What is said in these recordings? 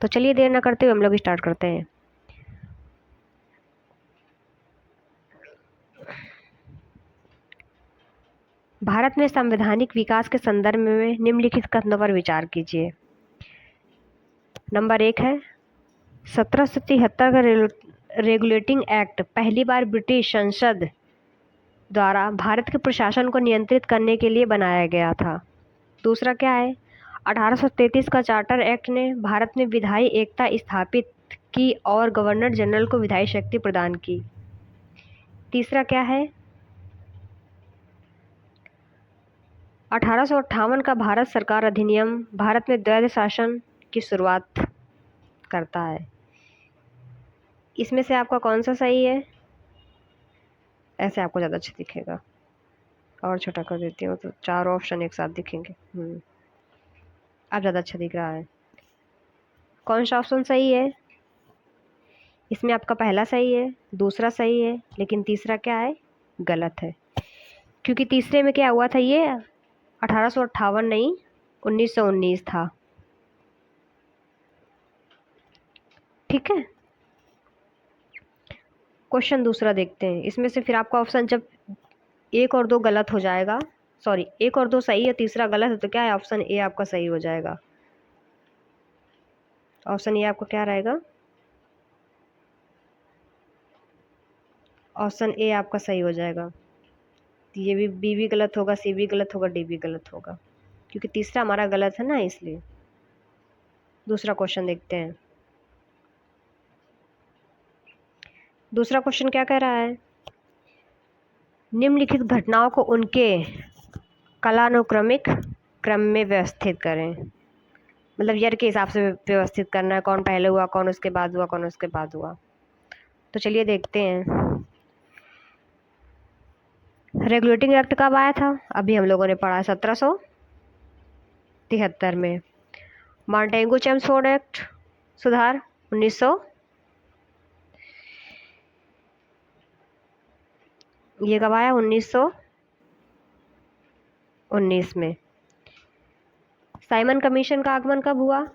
तो चलिए देर ना करते हुए हम लोग स्टार्ट करते हैं। भारत में संवैधानिक विकास के संदर्भ में निम्नलिखित कथनों पर विचार कीजिए। नंबर 1 है 1773 का रेगुलेटिंग एक्ट पहली बार ब्रिटिश संसद द्वारा भारत के प्रशासन को नियंत्रित करने के लिए बनाया गया था। दूसरा क्या है 1833 का चार्टर एक्ट ने भारत में विधायी एकता स्थापित की और गवर्नर जनरल को विधायी शक्ति प्रदान की। तीसरा क्या है 1858 का भारत सरकार अधिनियम भारत में द्वैध शासन की शुरुआत करता है। इसमें से आपका कौन सा सही है? ऐसे आपको ज़्यादा अच्छा दिखेगा, और छोटा कर देती हूँ तो 4 ऑप्शन एक साथ दिखेंगे। अब ज़्यादा अच्छा दिख रहा है। कौन सा ऑप्शन सही है? इसमें आपका पहला सही है, दूसरा सही है, लेकिन तीसरा क्या है? गलत है। क्योंकि तीसरे में क्या हुआ था, ये 1858 नहीं 1919 था। ठीक है, क्वेश्चन दूसरा देखते हैं। इसमें से फिर आपका ऑप्शन जब 1 और 2 गलत हो जाएगा, सॉरी 1 और 2 सही है, तीसरा गलत है, तो क्या है ऑप्शन ए आपका सही हो जाएगा। ऑप्शन ए आपका क्या रहेगा? ऑप्शन ए आपका सही हो जाएगा। ये भी बी भी गलत होगा, सी भी गलत होगा, डी भी गलत होगा, क्योंकि तीसरा हमारा गलत है ना, इसलिए। दूसरा क्वेश्चन देखते हैं। दूसरा क्वेश्चन क्या कह रहा है, निम्नलिखित घटनाओं को उनके कालानुक्रमिक क्रम में व्यवस्थित करें। मतलब ईयर के हिसाब से व्यवस्थित करना है, कौन पहले हुआ, कौन उसके बाद हुआ, कौन उसके बाद हुआ। तो चलिए देखते हैं। रेगुलेटिंग एक्ट कब आया था? अभी हम लोगों ने पढ़ा 1773 में। मॉन्टेगू चेम्सफोर्ड एक्ट सुधार 1900, ये कब आया? 1919 में। साइमन कमीशन का आगमन कब हुआ?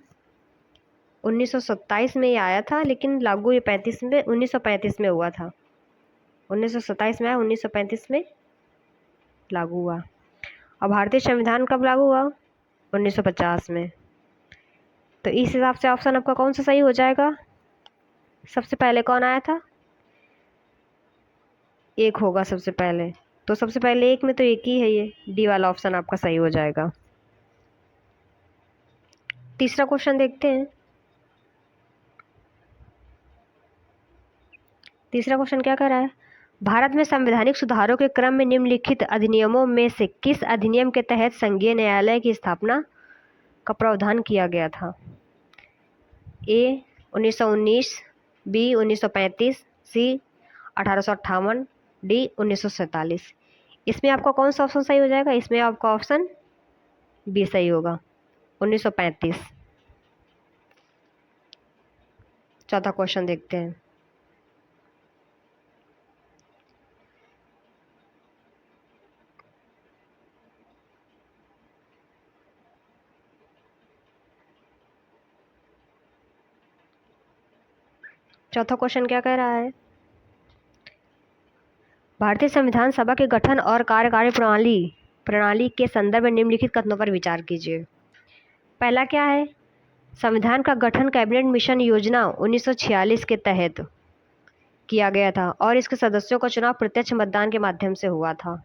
1927 में ये आया था, लेकिन लागू ये 1935 में हुआ था। 1927 में आया, 1935 में लागू हुआ। और भारतीय संविधान कब लागू हुआ? 1950 में। तो इस हिसाब से ऑप्शन आपका कौन सा सही हो जाएगा? सबसे पहले कौन आया था? 1 होगा सबसे पहले, तो सबसे पहले 1 में तो 1 ही है, ये डी वाला ऑप्शन आपका सही हो जाएगा। तीसरा क्वेश्चन देखते हैं। तीसरा क्वेश्चन क्या कर रहा है, भारत में संवैधानिक सुधारों के क्रम में निम्नलिखित अधिनियमों में से किस अधिनियम के तहत संघीय न्यायालय की स्थापना का प्रावधान किया गया था? ए 1919, बी 1935, सी 1858, डी 1947। इसमें आपका कौन सा ऑप्शन सही हो जाएगा? इसमें आपका ऑप्शन बी सही होगा, 1935। चौथा क्वेश्चन देखते हैं। चौथा क्वेश्चन क्या कह रहा है, भारतीय संविधान सभा के गठन और कार्यकारी प्रणाली के संदर्भ में निम्नलिखित कथनों पर विचार कीजिए। पहला क्या है, संविधान का गठन कैबिनेट मिशन योजना 1946 के तहत किया गया था और इसके सदस्यों का चुनाव प्रत्यक्ष मतदान के माध्यम से हुआ था।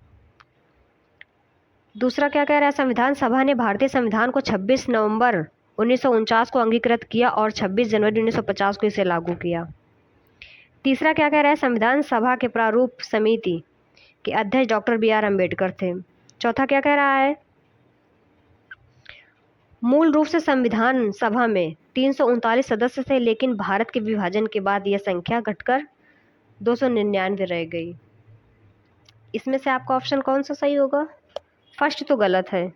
दूसरा क्या कह रहा है, संविधान सभा ने भारतीय संविधान को 26 नवंबर 1949 को अंगीकृत किया और 26 जनवरी 1950 को इसे लागू किया। तीसरा क्या कह रहा है, संविधान सभा के प्रारूप समिति के अध्यक्ष डॉक्टर बी आर अम्बेडकर थे। चौथा क्या कह रहा है, मूल रूप से संविधान सभा में 339 सदस्य थे, लेकिन भारत के विभाजन के बाद यह संख्या घटकर 299 रह गई। इसमें से आपका ऑप्शन कौन सा सही होगा? फर्स्ट तो गलत है,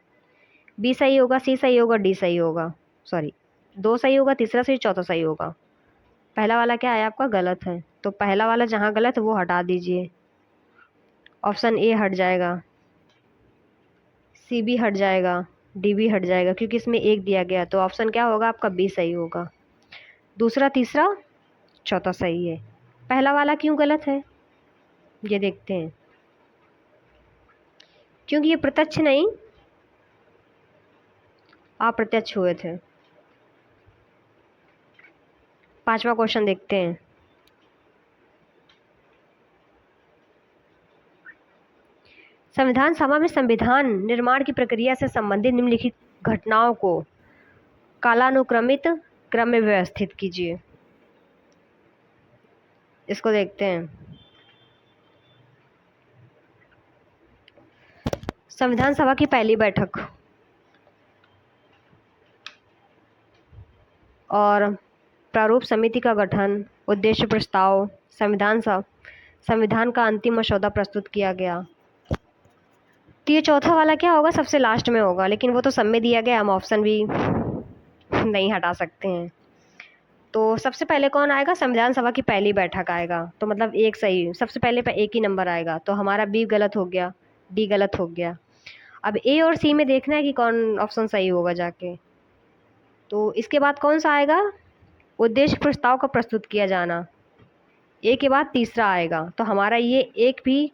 बी सही होगा, सी सही होगा, डी सही होगा, सॉरी 2 सही होगा, तीसरा सही, चौथा सही होगा। पहला वाला क्या है आपका? गलत है। तो पहला वाला जहाँ गलत है वो हटा दीजिए, ऑप्शन ए हट जाएगा, सी भी हट जाएगा, डी भी हट जाएगा, क्योंकि इसमें 1 दिया गया, तो ऑप्शन क्या होगा आपका? बी सही होगा। दूसरा, तीसरा, चौथा सही है। पहला वाला क्यों गलत है, ये देखते हैं। क्योंकि ये प्रत्यक्ष नहीं अप्रत्यक्ष हुए थे। पांचवा क्वेश्चन देखते हैं। संविधान सभा में संविधान निर्माण की प्रक्रिया से संबंधित निम्नलिखित घटनाओं को कालानुक्रमित क्रम में व्यवस्थित कीजिए। इसको देखते हैं। संविधान सभा की पहली बैठक और प्रारूप समिति का गठन, उद्देश्य प्रस्ताव, संविधान का अंतिम मसौदा प्रस्तुत किया गया। तो ये चौथा वाला क्या होगा, सबसे लास्ट में होगा, लेकिन वो तो सब में दिया गया, हम ऑप्शन भी नहीं हटा सकते हैं। तो सबसे पहले कौन आएगा, संविधान सभा की पहली बैठक आएगा, तो मतलब एक सही, सबसे पहले एक ही नंबर आएगा, तो हमारा बी गलत हो गया, डी गलत हो गया। अब ए और सी में देखना है कि कौन ऑप्शन सही होगा जाके। तो इसके बाद कौन सा आएगा, उद्देश्य प्रस्ताव का प्रस्तुत किया जाना, ए के बाद तीसरा आएगा, तो हमारा ये एक भी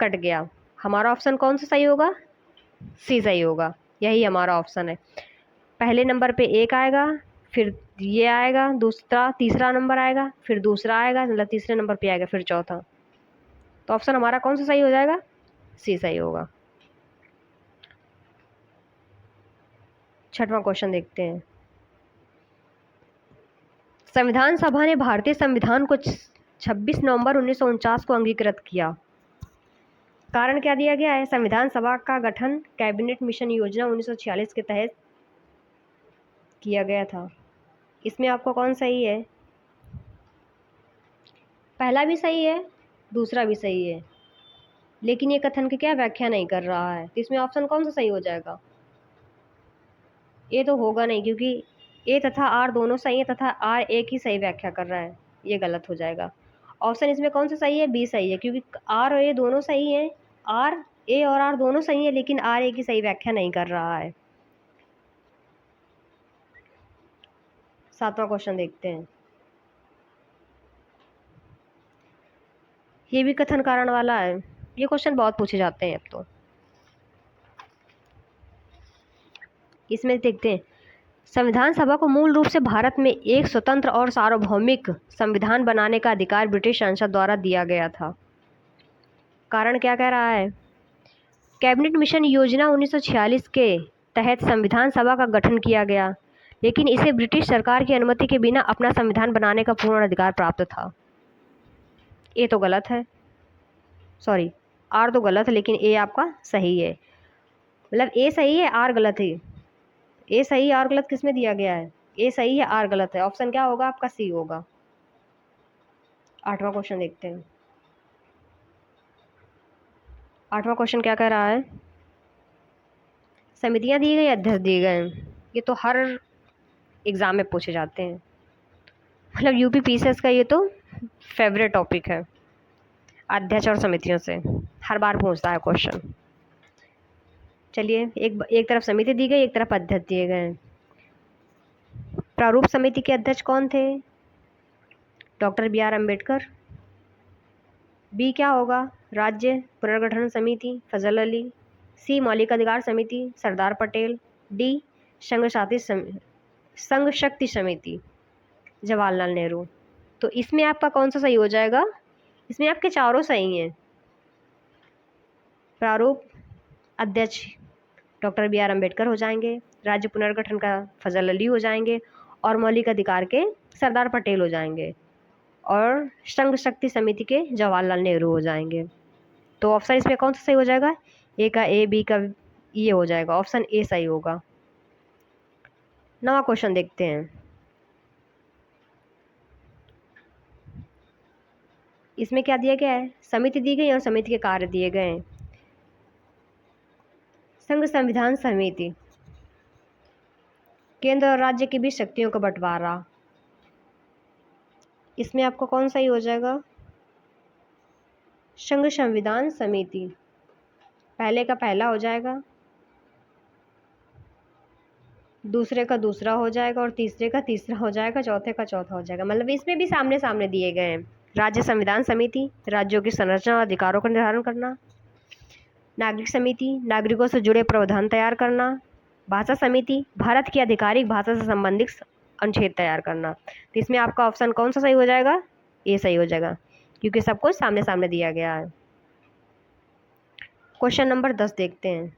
कट गया। हमारा ऑप्शन कौन सा सही होगा, सी सही होगा, यही हमारा ऑप्शन है। पहले नंबर पे एक आएगा, फिर ये आएगा, दूसरा तीसरा नंबर आएगा, फिर दूसरा आएगा, मतलब तीसरे नंबर पे आएगा, फिर चौथा। तो ऑप्शन हमारा कौन सा सही हो जाएगा, सी सही होगा। छठवां क्वेश्चन देखते हैं। संविधान सभा ने भारतीय संविधान को 26 नवंबर 1949 को अंगीकृत किया। कारण क्या दिया गया है, संविधान सभा का गठन कैबिनेट मिशन योजना 1946 के तहत किया गया था। इसमें आपको कौन सही है, पहला भी सही है, दूसरा भी सही है, लेकिन ये कथन की क्या व्याख्या नहीं कर रहा है, तो इसमें ऑप्शन कौन सा सही हो जाएगा, ये तो होगा नहीं, क्योंकि ए तथा आर दोनों सही है तथा आर एक ही सही व्याख्या कर रहा है, ये गलत हो जाएगा। ऑप्शन इसमें कौन सा सही है, बी सही है, क्योंकि आर और ए दोनों सही हैं, आर ए और आर दोनों सही है, लेकिन आर ए की सही व्याख्या नहीं कर रहा है। सातवां क्वेश्चन देखते हैं। ये भी कथन कारण वाला है, ये क्वेश्चन बहुत पूछे जाते हैं अब तो। इसमें देखते हैं, संविधान सभा को मूल रूप से भारत में एक स्वतंत्र और सार्वभौमिक संविधान बनाने का अधिकार ब्रिटिश संसद द्वारा दिया गया था। कारण क्या कह रहा है, कैबिनेट मिशन योजना 1946 के तहत संविधान सभा का गठन किया गया, लेकिन इसे ब्रिटिश सरकार की अनुमति के बिना अपना संविधान बनाने का पूर्ण अधिकार प्राप्त था। ये तो गलत है, सॉरी आर तो गलत है, लेकिन ए आपका सही है, मतलब ए सही है आर गलत है। ए सही है आर गलत किसमें दिया गया है, ए सही है आर गलत है, ऑप्शन क्या होगा आपका, सी होगा। आठवां क्वेश्चन देखते हैं। आठवां क्वेश्चन क्या कह रहा है, समितियां दी गई, अध्यक्ष दिए गए, ये तो हर एग्जाम में पूछे जाते हैं, मतलब यूपी पीसीएस का ये तो फेवरेट टॉपिक है, अध्यक्ष और समितियों से हर बार पूछता है क्वेश्चन। चलिए, एक तरफ समिति दी गई, एक तरफ अध्यक्ष दिए गए। प्रारूप समिति के अध्यक्ष कौन थे, डॉक्टर बी.आर. अम्बेडकर। बी क्या होगा, राज्य पुनर्गठन समिति, फजल अली। सी मौलिक अधिकार समिति, सरदार पटेल। डी संघ शक्ति समिति, जवाहरलाल नेहरू। तो इसमें आपका कौन सा सही हो जाएगा, इसमें आपके चारों सही हैं। प्रारूप अध्यक्ष डॉक्टर बी.आर. अम्बेडकर हो जाएंगे, राज्य पुनर्गठन का फजल अली हो जाएंगे, और मौलिक अधिकार के सरदार पटेल हो जाएंगे, और संघ शक्ति समिति के जवाहरलाल नेहरू हो जाएंगे। तो ऑप्शन इसमें कौन सा सही हो जाएगा, ए का ए, बी का ये हो जाएगा, ऑप्शन ए सही होगा। नवा क्वेश्चन देखते हैं। इसमें क्या दिया गया है, समिति दी गई और समिति के कार्य दिए गए हैं। संघ संविधान समिति, केंद्र और राज्य के बीच शक्तियों का बंटवारा, इसमें आपको कौन सही हो जाएगा, संघ संविधान समिति, पहले का पहला हो जाएगा। दूसरे का दूसरा हो जाएगा और तीसरे का तीसरा हो जाएगा, चौथे का चौथा हो जाएगा। मतलब इसमें भी सामने सामने दिए गए हैं। राज्य संविधान समिति, राज्यों की संरचना और अधिकारों का निर्धारण करना। नागरिक समिति, नागरिकों से जुड़े प्रावधान तैयार करना। भाषा समिति, भारत की आधिकारिक भाषा से संबंधित अनुच्छेद तैयार करना। तो इसमें आपका ऑप्शन कौन सा सही हो जाएगा? ये सही हो जाएगा, क्योंकि सब कुछ सामने सामने दिया गया है। क्वेश्चन नंबर 10 देखते हैं।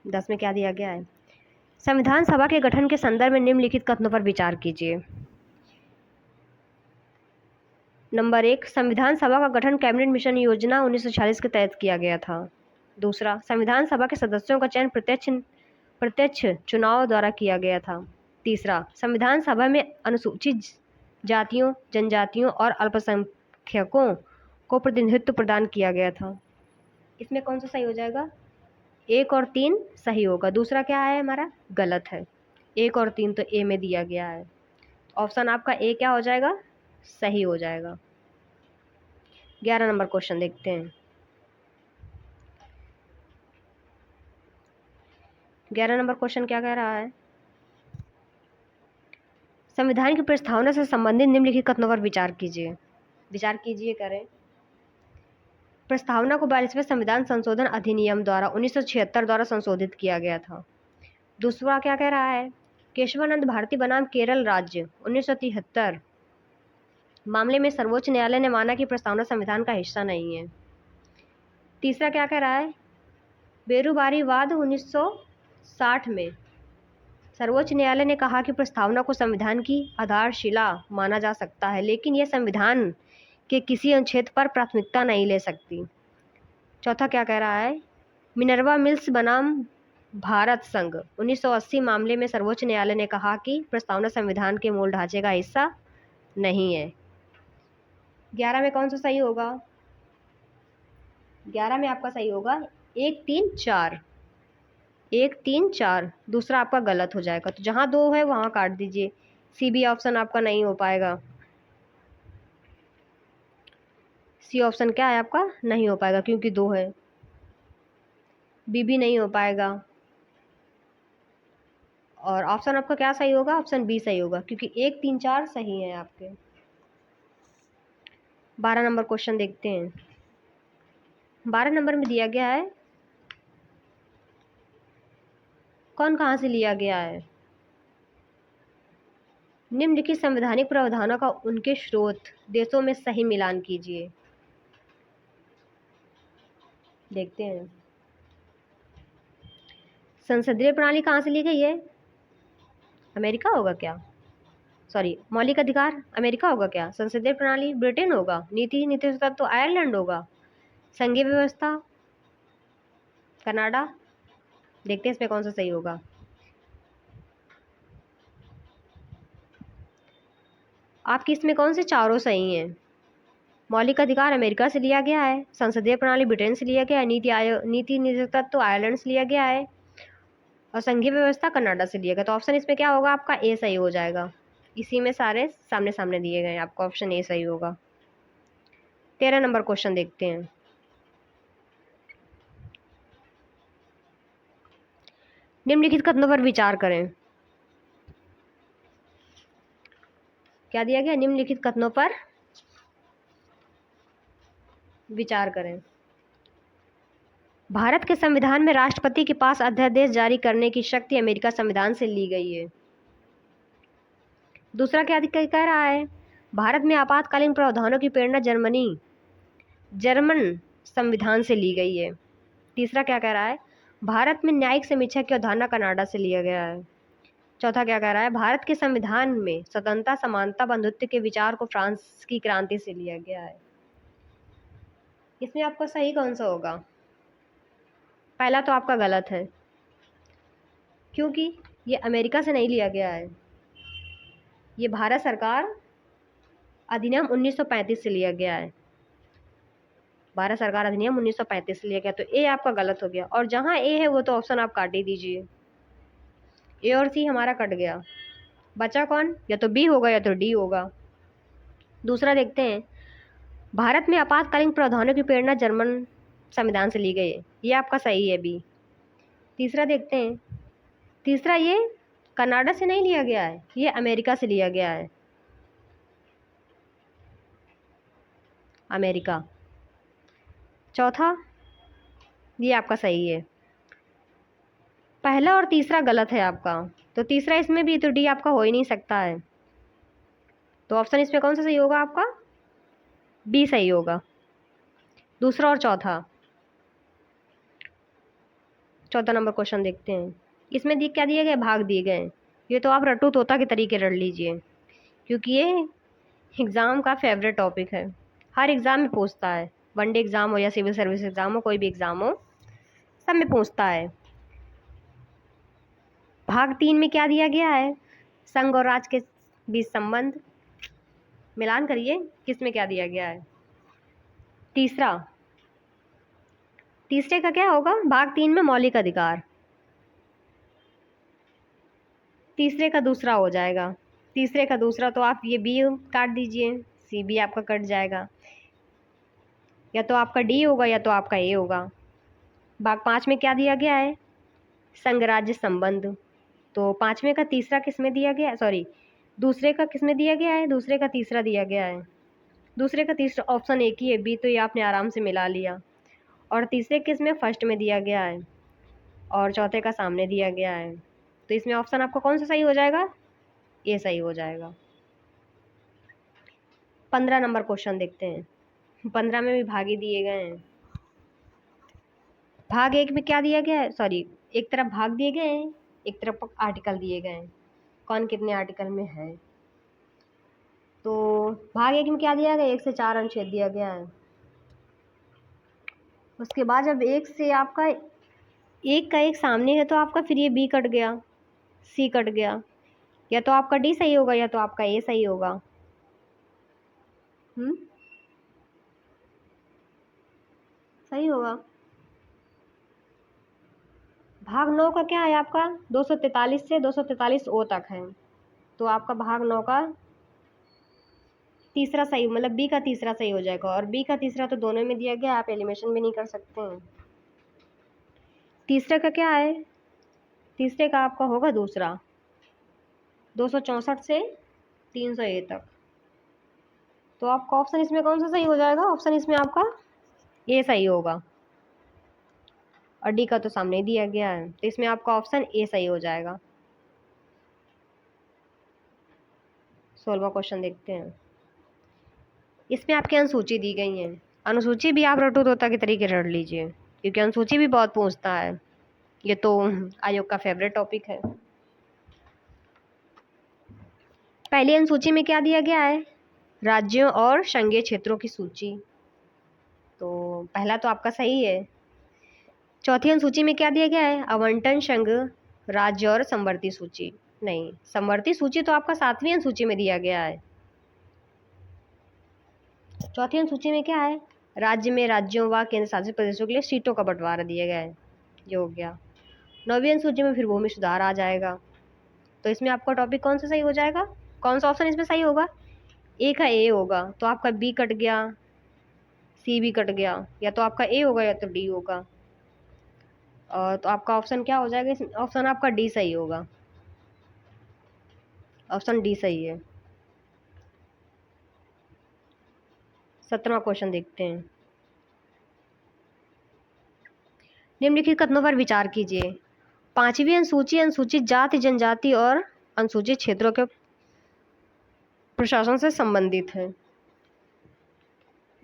दस में क्या दिया गया है? संविधान सभा के गठन के संदर्भ में निम्नलिखित कथनों पर विचार कीजिए। नंबर 1, संविधान सभा का गठन कैबिनेट मिशन योजना 1946 के तहत किया गया था। दूसरा, संविधान सभा के सदस्यों का चयन प्रत्यक्ष चुनाव द्वारा किया गया था। तीसरा, संविधान सभा में अनुसूचित जातियों, जनजातियों और अल्पसंख्यकों को प्रतिनिधित्व प्रदान किया गया था। इसमें कौन सा सही हो जाएगा? 1 और 3 सही होगा। दूसरा क्या है हमारा? गलत है। 1 और 3 तो ए में दिया गया है। ऑप्शन आपका ए क्या हो जाएगा? सही हो जाएगा। 11 नंबर क्वेश्चन देखते हैं। 11 नंबर क्वेश्चन क्या कह रहा है? संविधान की प्रस्तावना से संबंधित निम्नलिखित कथनों पर विचार कीजिए। विचार कीजिए करें। प्रस्तावना को 42वें संविधान संशोधन अधिनियम द्वारा 1976 द्वारा संशोधित किया गया था। दूसरा क्या कह रहा है? केशवानंद भारती बनाम केरल राज्य 1973 मामले में सर्वोच्च न्यायालय ने माना कि प्रस्तावना संविधान का हिस्सा नहीं है। तीसरा क्या कह रहा है? बेरुबारी वाद 1960 में सर्वोच्च न्यायालय ने कहा कि प्रस्तावना को संविधान की आधारशिला माना जा सकता है, लेकिन यह संविधान के किसी अनुच्छेद पर प्राथमिकता नहीं ले सकती। चौथा क्या कह रहा है? मिनर्वा मिल्स बनाम भारत संघ 1980 मामले में सर्वोच्च न्यायालय ने कहा कि प्रस्तावना संविधान के मूल ढांचे का हिस्सा नहीं है। 11 में कौन सा सही होगा? 11 में आपका सही होगा 1, 3, 4। 1, 3, 4। दूसरा आपका गलत हो जाएगा, तो जहाँ 2 है वहाँ काट दीजिए। सी बी ऑप्शन आपका नहीं हो पाएगा। सी ऑप्शन क्या है आपका? नहीं हो पाएगा क्योंकि 2 है। बी भी नहीं हो पाएगा। और ऑप्शन आपका क्या सही होगा? ऑप्शन बी सही होगा, क्योंकि 1, 3, 4 सही है आपके। 12 नंबर क्वेश्चन देखते हैं। 12 नंबर में दिया गया है, कौन कहाँ से लिया गया है? निम्नलिखित संवैधानिक प्रावधानों का उनके स्रोत देशों में सही मिलान कीजिए। देखते हैं। संसदीय प्रणाली कहाँ से ली गई है? अमेरिका होगा क्या? सॉरी, मौलिक अधिकार अमेरिका होगा क्या? संसदीय प्रणाली ब्रिटेन होगा। नीति नीति तत्व तो आयरलैंड होगा। संघीय व्यवस्था कनाडा। देखते हैं इसमें कौन सा सही होगा। आपकी इसमें कौन से चारों सही हैं? मौलिक अधिकार अमेरिका से लिया गया है, संसदीय प्रणाली ब्रिटेन से लिया गया है, नीति नीति तत्व तो आयरलैंड से लिया गया है, और संघीय व्यवस्था कनाडा से लिया गया। तो ऑप्शन इसमें क्या होगा? आपका ए सही हो जाएगा। इसी में सारे सामने सामने दिए गए हैं, आपका ऑप्शन ए सही होगा। 13 नंबर क्वेश्चन देखते हैं। निम्नलिखित कथनों पर विचार करें। क्या दिया गया? निम्नलिखित कथनों पर विचार करें। भारत के संविधान में राष्ट्रपति के पास अध्यादेश जारी करने की शक्ति अमेरिका संविधान से ली गई है। दूसरा क्या कह रहा है? भारत में आपातकालीन प्रावधानों की प्रेरणा जर्मन संविधान से ली गई है। तीसरा क्या कह रहा है? भारत में न्यायिक समीक्षा की अवधारणा कनाडा से लिया गया है। चौथा क्या कह रहा है? भारत के संविधान में स्वतंत्रता, समानता, बंधुत्व के विचार को फ्रांस की क्रांति से लिया गया है। इसमें आपका सही कौन सा होगा? पहला तो आपका गलत है, क्योंकि ये अमेरिका से नहीं लिया गया है, ये भारत सरकार अधिनियम 1935 से लिया गया है। भारत सरकार अधिनियम 1935 से लिया गया, तो ए आपका गलत हो गया। और जहाँ ए है वो तो ऑप्शन आप काट ही दीजिए। ए और सी हमारा कट गया, बचा कौन? या तो बी होगा या तो डी होगा। दूसरा देखते हैं। भारत में आपातकालीन प्रावधानों की प्रेरणा संविधान से ली गई है, ये आपका सही है बी। तीसरा देखते हैं। तीसरा, ये कनाडा से नहीं लिया गया है, ये अमेरिका से लिया गया है, अमेरिका। चौथा, ये आपका सही है। पहला और तीसरा गलत है आपका, तो तीसरा इसमें भी, तो डी आपका हो ही नहीं सकता है। तो ऑप्शन इसमें कौन सा सही होगा आपका? बी सही होगा, दूसरा और चौथा। चौथा नंबर क्वेश्चन देखते हैं। इसमें क्या दिए गए? भाग दिए गए। ये तो आप रट्टू तोता के तरीके रट लीजिए, क्योंकि ये एग्ज़ाम का फेवरेट टॉपिक है, हर एग्ज़ाम में पूछता है, वनडे एग्ज़ाम हो या सिविल सर्विस एग्ज़ाम हो, कोई भी एग्ज़ाम हो, सब में पूछता है। भाग 3 में क्या दिया गया है? संघ और राज्य के बीच संबंध। मिलान करिए, किस में क्या दिया गया है? तीसरा, तीसरे का क्या होगा? भाग 3 में मौलिक अधिकार। तीसरे का दूसरा हो जाएगा, तीसरे का दूसरा, तो आप ये बी काट दीजिए, सी बी आपका कट जाएगा, या तो आपका डी होगा या तो आपका ए होगा। भाग 5 में क्या दिया गया है? संघ राज्य संबंध। तो पांचवें का तीसरा किस में दिया गया है? सॉरी, दूसरे का किस में दिया गया है? दूसरे का तीसरा दिया गया है। दूसरे का तीसरा ऑप्शन एक ही है, बी, तो ये आपने आराम से मिला लिया। और तीसरे किस में? फर्स्ट में दिया गया है, और चौथे का सामने दिया गया है। तो इसमें ऑप्शन आपका कौन सा सही हो जाएगा? ये सही हो जाएगा। 15 नंबर क्वेश्चन देखते हैं। 15 में भी भागी दिए गए हैं। भाग 1 में क्या दिया गया है? सॉरी, एक तरफ भाग दिए गए हैं, एक तरफ आर्टिकल दिए गए हैं, कौन कितने आर्टिकल में है। तो भाग 1 में क्या दिया गया? 1 से 4 अनुच्छेद दिया गया है। उसके बाद जब 1 से आपका एक का एक सामने है, तो आपका फिर ये बी कट गया, सी कट गया, या तो आपका डी सही होगा या तो आपका ए सही होगा। सही होगा। भाग 9 का क्या है आपका? 243 से 243 ओ तक है, तो आपका भाग 9 का तीसरा सही, मतलब बी का तीसरा सही हो जाएगा। और बी का तीसरा तो दोनों में दिया गया, आप एलिमिनेशन भी नहीं कर सकते हैं। तीसरे का क्या है? तीसरे का आपका होगा दूसरा, 264 से 300 ए तक। तो आपका ऑप्शन इसमें कौन सा सही हो जाएगा? ऑप्शन इसमें आपका ए सही होगा, और डी का तो सामने ही दिया गया है, तो इसमें आपका ऑप्शन ए सही हो जाएगा। 16वां क्वेश्चन देखते हैं। इसमें आपकी अनुसूची दी गई है, अनुसूची भी आप रटू तोता के तरीके रट लीजिए, क्योंकि अनुसूची भी बहुत पूछता है, ये तो आयोग का फेवरेट टॉपिक है। पहली अनुसूची में क्या दिया गया है? राज्यों और संघीय क्षेत्रों की सूची, तो पहला तो आपका सही है। चौथी अनुसूची में क्या दिया गया है? आवंटन, संघ, राज्य और समवर्ती सूची। नहीं, समवर्ती सूची तो आपका 7वीं अनुसूची में दिया गया है। चौथी अनुसूची में क्या है? राज्य में राज्यों व केंद्र शासित प्रदेशों के लिए सीटों का बंटवारा दिया गया है, ये हो गया। 9वीं अनुसूची में फिर भूमि सुधार आ जाएगा, तो इसमें आपका टॉपिक कौन सा सही हो जाएगा? कौन सा ऑप्शन इसमें सही होगा? ए का ए होगा, तो आपका बी कट गया, सी भी कट गया, या तो आपका ए होगा या तो डी होगा। और तो आपका ऑप्शन क्या हो जाएगा? ऑप्शन आपका डी सही होगा, ऑप्शन डी सही है। 17वां क्वेश्चन देखते हैं। निम्नलिखित कथनों पर विचार कीजिए। 5वीं अनुसूची अनुसूचित जाति, जनजाति और अनुसूचित क्षेत्रों के प्रशासन से संबंधित है।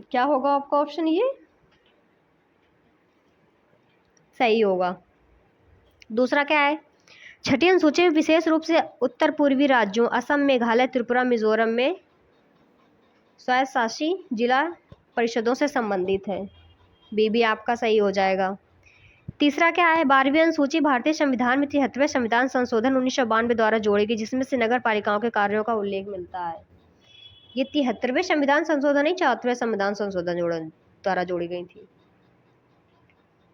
क्या होगा आपका ऑप्शन? ये सही होगा। दूसरा क्या है? 6ठी अनुसूची में विशेष रूप से उत्तर पूर्वी राज्यों असम, मेघालय, त्रिपुरा, मिजोरम में स्वायत्तशासी जिला परिषदों से संबंधित है, बी भी आपका सही हो जाएगा। तीसरा क्या है? 12वीं अनुसूची भारतीय संविधान में 73वें संविधान संशोधन 1992 द्वारा जोड़ी गई, जिसमें से नगर पालिकाओं के कार्यों का उल्लेख मिलता है। ये 73वें संविधान संशोधन नहीं, 74वें संविधान संशोधन द्वारा जोड़ी गई थी।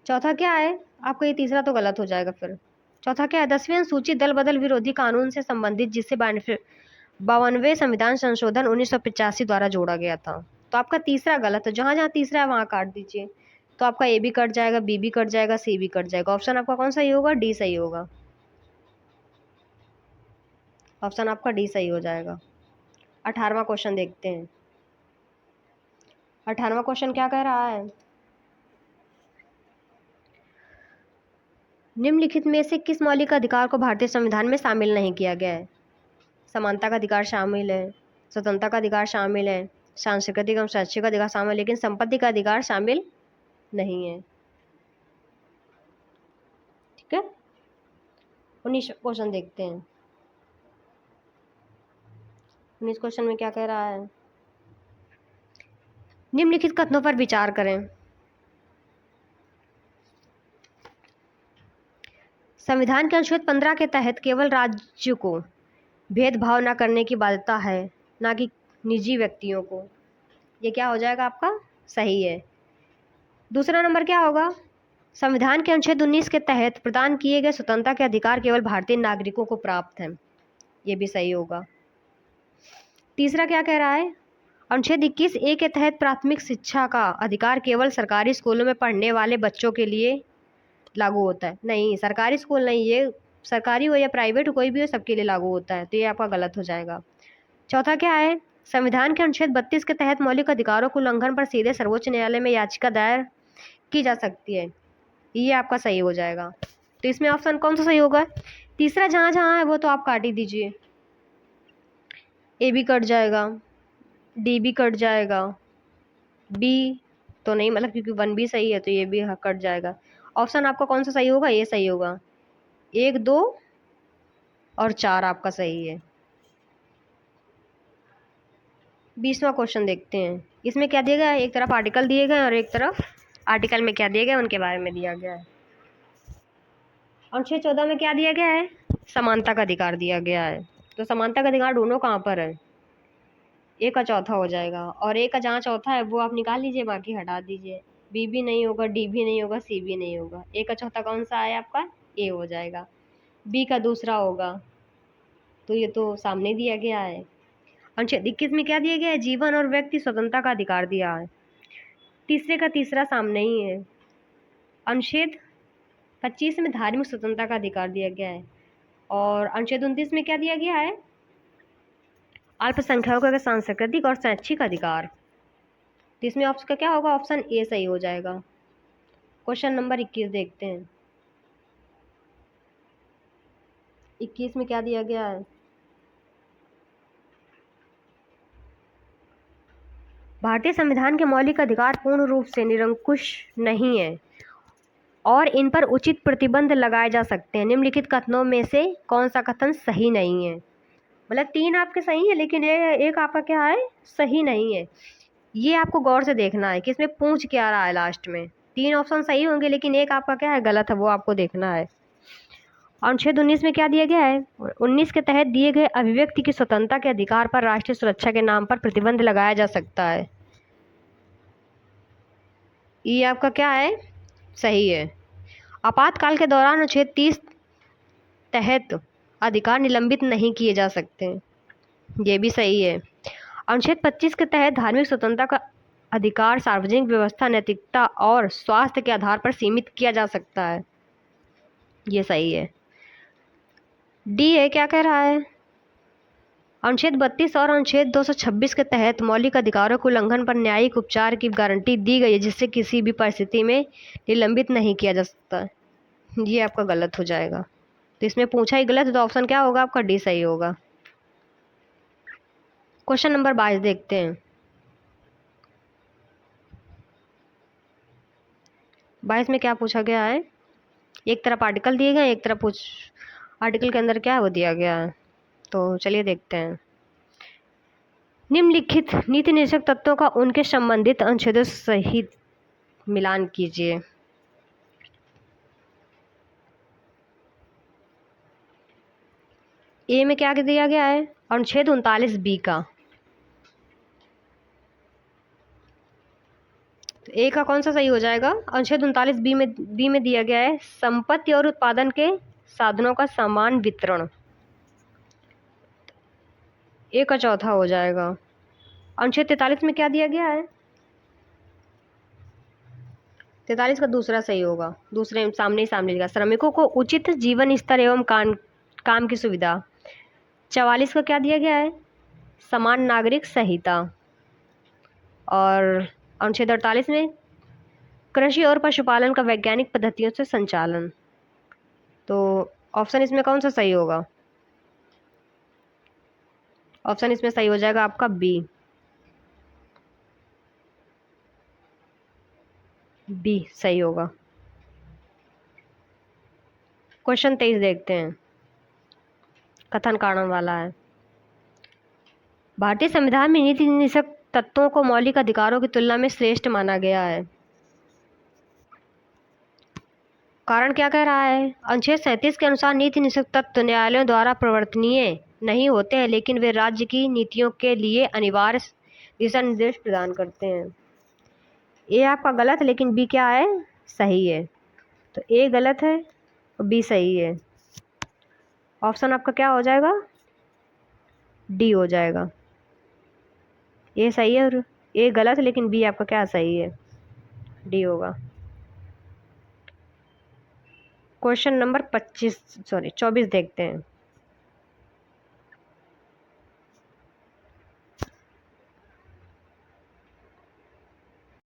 चौथा क्या है आपका? ये तीसरा तो गलत हो जाएगा फिर। चौथा क्या है? 10वीं अनुसूची दल बदल विरोधी कानून से संबंधित, जिससे 52वें संविधान संशोधन 1985 द्वारा जोड़ा गया था, तो आपका तीसरा गलत है। जहाँ जहाँ तीसरा है वहाँ काट दीजिए, तो आपका ए भी कट जाएगा, बी भी कट जाएगा, सी भी कट जाएगा। ऑप्शन आपका कौन सही होगा? डी सही होगा। ऑप्शन आपका डी सही हो जाएगा। 18वां क्वेश्चन देखते हैं। 18वां क्वेश्चन क्या कह रहा है? निम्नलिखित में से किस मौलिक अधिकार को भारतीय संविधान में शामिल नहीं किया गया है? समानता का अधिकार शामिल है, स्वतंत्रता का अधिकार शामिल है, सांस्कृतिक एवं शैक्षिक अधिकार शामिल है, लेकिन संपत्ति का अधिकार शामिल नहीं है। ठीक है, 19 क्वेश्चन देखते हैं। 19 क्वेश्चन में क्या कह रहा है? निम्नलिखित कथनों पर विचार करें। संविधान के अनुच्छेद 15 के तहत केवल राज्य को भेदभाव न करने की बाध्यता है, ना कि निजी व्यक्तियों को। ये क्या हो जाएगा आपका? सही है। दूसरा नंबर क्या होगा? संविधान के अनुच्छेद 19 के तहत प्रदान किए गए स्वतंत्रता के अधिकार केवल भारतीय नागरिकों को प्राप्त हैं। ये भी सही होगा। तीसरा क्या कह रहा है? अनुच्छेद 21A के तहत प्राथमिक शिक्षा का अधिकार केवल सरकारी स्कूलों में पढ़ने वाले बच्चों के लिए लागू होता है। नहीं, सरकारी स्कूल नहीं, ये सरकारी हो या प्राइवेट हो, कोई भी हो, सबके लिए लागू होता है। तो ये आपका गलत हो जाएगा। चौथा क्या है? संविधान के अनुच्छेद 32 के तहत मौलिक अधिकारों के उल्लंघन पर सीधे सर्वोच्च न्यायालय में याचिका दायर की जा सकती है। ये आपका सही हो जाएगा। तो इसमें ऑप्शन कौन सा सही होगा? तीसरा जहाँ जहाँ है वो तो आप काट ही दीजिए। ए भी कट जाएगा, डी भी कट जाएगा, बी तो नहीं, मतलब क्योंकि 1 भी सही है तो ये भी कट जाएगा। ऑप्शन आपका कौन सा सही होगा? ये सही होगा। 1, 2 और 4 आपका सही है। 20वां क्वेश्चन देखते हैं। इसमें क्या दिया गया है? एक तरफ आर्टिकल दिए गए और एक तरफ आर्टिकल में क्या दिया गया उनके बारे में दिया गया है। अनुच्छेद 14 में क्या दिया गया है? समानता का अधिकार दिया गया है। तो समानता का अधिकार दोनों कहाँ पर है? ए का चौथा हो जाएगा, और ए का जहाँ चौथा है वो आप निकाल लीजिए, बाकी हटा दीजिए। बी भी नहीं होगा, डी भी नहीं होगा, सी भी नहीं होगा। ए का चौथा कौन सा है आपका? ए हो जाएगा। बी का दूसरा होगा, तो ये तो सामने दिया गया है। अनुच्छेद 21 में क्या दिया गया है? जीवन और व्यक्ति स्वतंत्रता का अधिकार दिया है। तीसरे का तीसरा सामने ही है। अनुच्छेद 25 में धार्मिक स्वतंत्रता का अधिकार दिया गया है, और अनुच्छेद 29 में क्या दिया गया है? अल्पसंख्यकों के सांस्कृतिक और शैक्षिक अधिकार। तो इसमें आपका क्या होगा? ऑप्शन ए सही हो जाएगा। क्वेश्चन नंबर 21 देखते हैं। 21 में क्या दिया गया है? भारतीय संविधान के मौलिक अधिकार पूर्ण रूप से निरंकुश नहीं है और इन पर उचित प्रतिबंध लगाए जा सकते हैं। निम्नलिखित कथनों में से कौन सा कथन सही नहीं है? मतलब 3 आपके सही है, लेकिन एक आपका क्या है? सही नहीं है। ये आपको गौर से देखना है कि इसमें पूछ क्या रहा है लास्ट में। 3 ऑप्शन सही होंगे, लेकिन एक आपका क्या है? गलत है, वो आपको देखना है। अनुच्छेद 19 में क्या दिया गया है? 19 के तहत दिए गए अभिव्यक्ति की स्वतंत्रता के अधिकार पर राष्ट्रीय सुरक्षा के नाम पर प्रतिबंध लगाया जा सकता है। ये आपका क्या है? सही है। आपातकाल के दौरान अनुच्छेद 30 तहत अधिकार निलंबित नहीं किए जा सकते। ये भी सही है। अनुच्छेद 25 के तहत धार्मिक स्वतंत्रता का अधिकार सार्वजनिक व्यवस्था, नैतिकता और स्वास्थ्य के आधार पर सीमित किया जा सकता है। ये सही है। डी है, क्या कह रहा है? अनुच्छेद 32 और अनुच्छेद 226 के तहत मौलिक अधिकारों के उल्लंघन पर न्यायिक उपचार की गारंटी दी गई है, जिससे किसी भी परिस्थिति में निलंबित नहीं किया जा सकता। ये आपका गलत हो जाएगा। तो इसमें पूछा ही गलत, तो ऑप्शन क्या होगा आपका? डी सही होगा। क्वेश्चन नंबर 22 देखते हैं। 22 में क्या पूछा गया है? एक तरफ आर्टिकल दिए गए, एक तरफ पूछ आर्टिकल के अंदर क्या है वो दिया गया है। तो चलिए देखते हैं। निम्नलिखित नीति निर्देशक तत्वों का उनके संबंधित अनुच्छेदों सहित मिलान कीजिए। ए में क्या दिया गया है? अनुच्छेद 39 बी का। तो ए का कौन सा सही हो जाएगा? अनुच्छेद 39 बी में दिया गया है संपत्ति और उत्पादन के साधनों का समान वितरण। ए का चौथा हो जाएगा। अनुच्छेद 43 में क्या दिया गया है? 43 का दूसरा सही होगा, दूसरे सामने ही सामने लिखा, श्रमिकों को उचित जीवन स्तर एवं काम की सुविधा। 44 का क्या दिया गया है? समान नागरिक संहिता। और अनुच्छेद 48 में कृषि और पशुपालन का वैज्ञानिक पद्धतियों से संचालन। तो ऑप्शन इसमें कौन सा सही होगा? ऑप्शन इसमें सही हो जाएगा आपका बी। बी सही होगा। क्वेश्चन 23 देखते हैं, कथन कारण वाला है। भारतीय संविधान में नीति निषेध तत्वों को मौलिक अधिकारों की तुलना में श्रेष्ठ माना गया है। कारण क्या कह रहा है? अनुच्छेद 37 के अनुसार नीति निषेध तत्व न्यायालयों द्वारा प्रवर्तनीय नहीं होते हैं, लेकिन वे राज्य की नीतियों के लिए अनिवार्य दिशा निर्देश प्रदान करते हैं। ए आपका गलत है, लेकिन बी क्या है? सही है। तो ए गलत है और बी सही है। ऑप्शन आपका क्या हो जाएगा? डी हो जाएगा। ए सही है और ए गलत है, लेकिन बी आपका क्या सही है? डी होगा। क्वेश्चन नंबर 24 देखते हैं।